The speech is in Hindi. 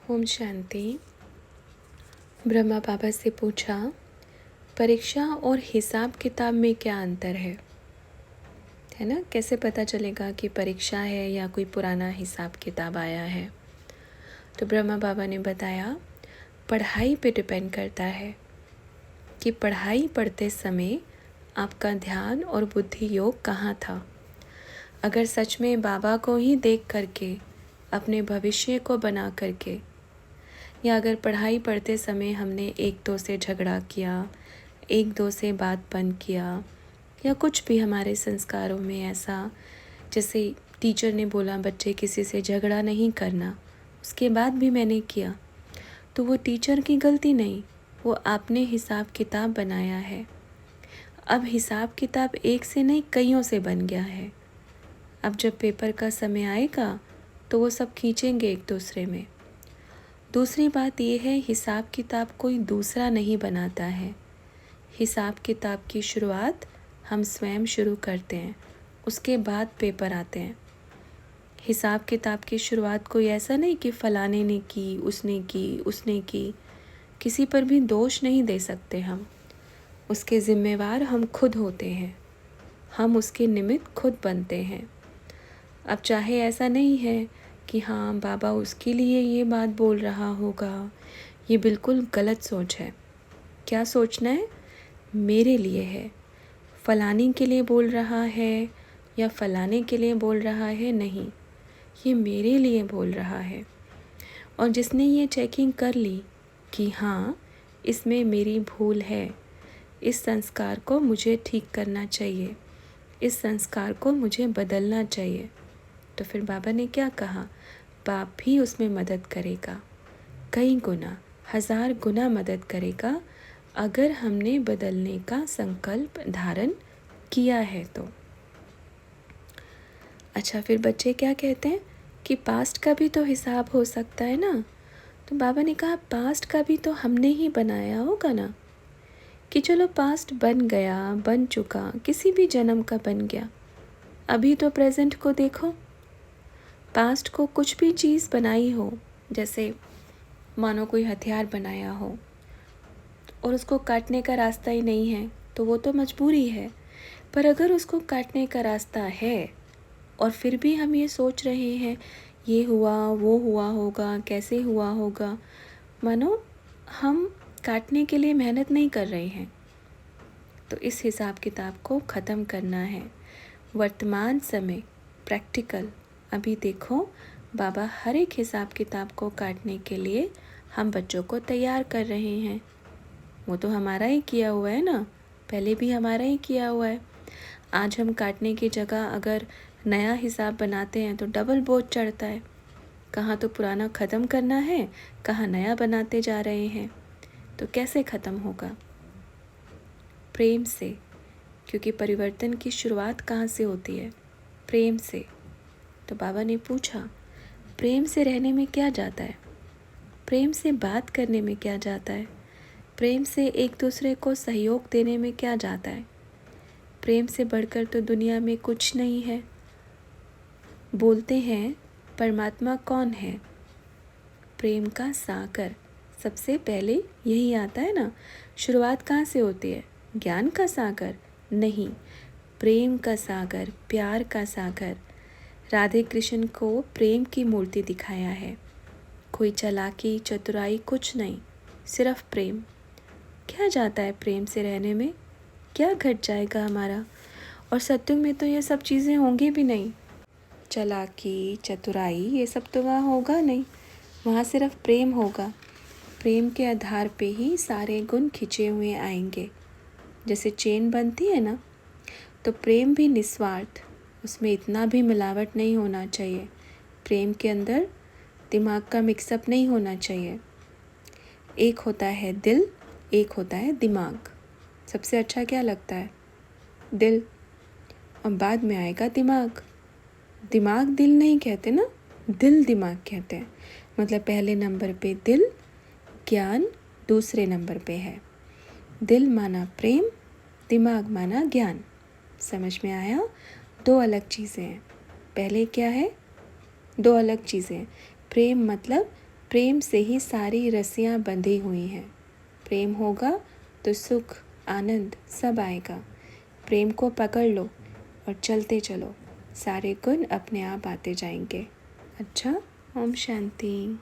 ओम शांति। ब्रह्मा बाबा से पूछा, परीक्षा और हिसाब किताब में क्या अंतर है ना? कैसे पता चलेगा कि परीक्षा है या कोई पुराना हिसाब किताब आया है? तो ब्रह्मा बाबा ने बताया, पढ़ाई पे डिपेंड करता है कि पढ़ाई पढ़ते समय आपका ध्यान और बुद्धि योग कहाँ था। अगर सच में बाबा को ही देख करके, अपने भविष्य को बना करके, या अगर पढ़ाई पढ़ते समय हमने एक दो से झगड़ा किया, एक दो से बात बंद किया, या कुछ भी हमारे संस्कारों में ऐसा, जैसे टीचर ने बोला बच्चे किसी से झगड़ा नहीं करना, उसके बाद भी मैंने किया, तो वो टीचर की गलती नहीं, वो आपने हिसाब किताब बनाया है। अब हिसाब किताब एक से नहीं कईयों से बन गया है। अब जब पेपर का समय आएगा तो वो सब खींचेंगे एक दूसरे में। दूसरी बात ये है, हिसाब किताब कोई दूसरा नहीं बनाता है। हिसाब किताब की शुरुआत हम स्वयं शुरू करते हैं, उसके बाद पेपर आते हैं। हिसाब किताब की शुरुआत कोई ऐसा नहीं कि फलाने ने की, उसने की। किसी पर भी दोष नहीं दे सकते हम। उसके ज़िम्मेवार हम खुद होते हैं, हम उसके निमित्त खुद बनते हैं। अब चाहे ऐसा नहीं है कि हाँ बाबा उसके लिए ये बात बोल रहा होगा, ये बिल्कुल गलत सोच है। क्या सोचना है? मेरे लिए है, फलाने के लिए बोल रहा है या फलाने के लिए बोल रहा है, नहीं, ये मेरे लिए बोल रहा है। और जिसने ये चेकिंग कर ली कि हाँ इसमें मेरी भूल है, इस संस्कार को मुझे ठीक करना चाहिए, इस संस्कार को मुझे बदलना चाहिए, तो फिर बाबा ने क्या कहा, बाप भी उसमें मदद करेगा, कई गुना, 1000 गुना मदद करेगा, अगर हमने बदलने का संकल्प धारण किया है तो। अच्छा, फिर बच्चे क्या कहते हैं कि पास्ट का भी तो हिसाब हो सकता है ना? तो बाबा ने कहा, पास्ट का भी तो हमने ही बनाया होगा ना, कि चलो पास्ट बन गया, बन चुका, किसी भी जन्म का बन गया, अभी तो प्रेजेंट को देखो। पास्ट को कुछ भी चीज़ बनाई हो, जैसे मानो कोई हथियार बनाया हो और उसको काटने का रास्ता ही नहीं है, तो वो तो मजबूरी है। पर अगर उसको काटने का रास्ता है और फिर भी हम ये सोच रहे हैं ये हुआ वो हुआ होगा, कैसे हुआ होगा, मानो हम काटने के लिए मेहनत नहीं कर रहे हैं। तो इस हिसाब किताब को ख़त्म करना है। वर्तमान समय प्रैक्टिकल, अभी देखो बाबा हर एक हिसाब किताब को काटने के लिए हम बच्चों को तैयार कर रहे हैं। वो तो हमारा ही किया हुआ है ना, पहले भी हमारा ही किया हुआ है। आज हम काटने की जगह अगर नया हिसाब बनाते हैं तो डबल बोझ चढ़ता है। कहाँ तो पुराना ख़त्म करना है, कहाँ नया बनाते जा रहे हैं। तो कैसे ख़त्म होगा? प्रेम से, क्योंकि परिवर्तन की शुरुआत कहाँ से होती है? प्रेम से। तो बाबा ने पूछा, प्रेम से रहने में क्या जाता है? प्रेम से बात करने में क्या जाता है? प्रेम से एक दूसरे को सहयोग देने में क्या जाता है? प्रेम से बढ़कर तो दुनिया में कुछ नहीं है। बोलते हैं परमात्मा कौन है? प्रेम का सागर, सबसे पहले यही आता है ना। शुरुआत कहाँ से होती है? ज्ञान का सागर नहीं, प्रेम का सागर, प्यार का सागर। राधे कृष्ण को प्रेम की मूर्ति दिखाया है। कोई चालाकी चतुराई कुछ नहीं, सिर्फ प्रेम। क्या जाता है प्रेम से रहने में? क्या घट जाएगा हमारा? और सत्युग में तो ये सब चीज़ें होंगी भी नहीं। चालाकी चतुराई ये सब तो वहाँ होगा नहीं, वहाँ सिर्फ प्रेम होगा। प्रेम के आधार पे ही सारे गुण खिंचे हुए आएंगे। जैसे चेन बनती है ना, तो प्रेम भी निस्वार्थ, उसमें इतना भी मिलावट नहीं होना चाहिए। प्रेम के अंदर दिमाग का मिक्सअप नहीं होना चाहिए। एक होता है दिल, एक होता है दिमाग। सबसे अच्छा क्या लगता है? दिल, और बाद में आएगा दिमाग। दिमाग दिल नहीं कहते ना, दिल दिमाग कहते हैं। मतलब पहले नंबर पे दिल, ज्ञान दूसरे नंबर पे है। दिल माना प्रेम, दिमाग माना ज्ञान। समझ में आया? दो अलग चीज़ें हैं। पहले क्या है? दो अलग चीज़ें। प्रेम मतलब प्रेम से ही सारी रस्सियाँ बंधी हुई हैं। प्रेम होगा तो सुख आनंद सब आएगा। प्रेम को पकड़ लो और चलते चलो, सारे गुण अपने आप आते जाएंगे। अच्छा, ओम शांति।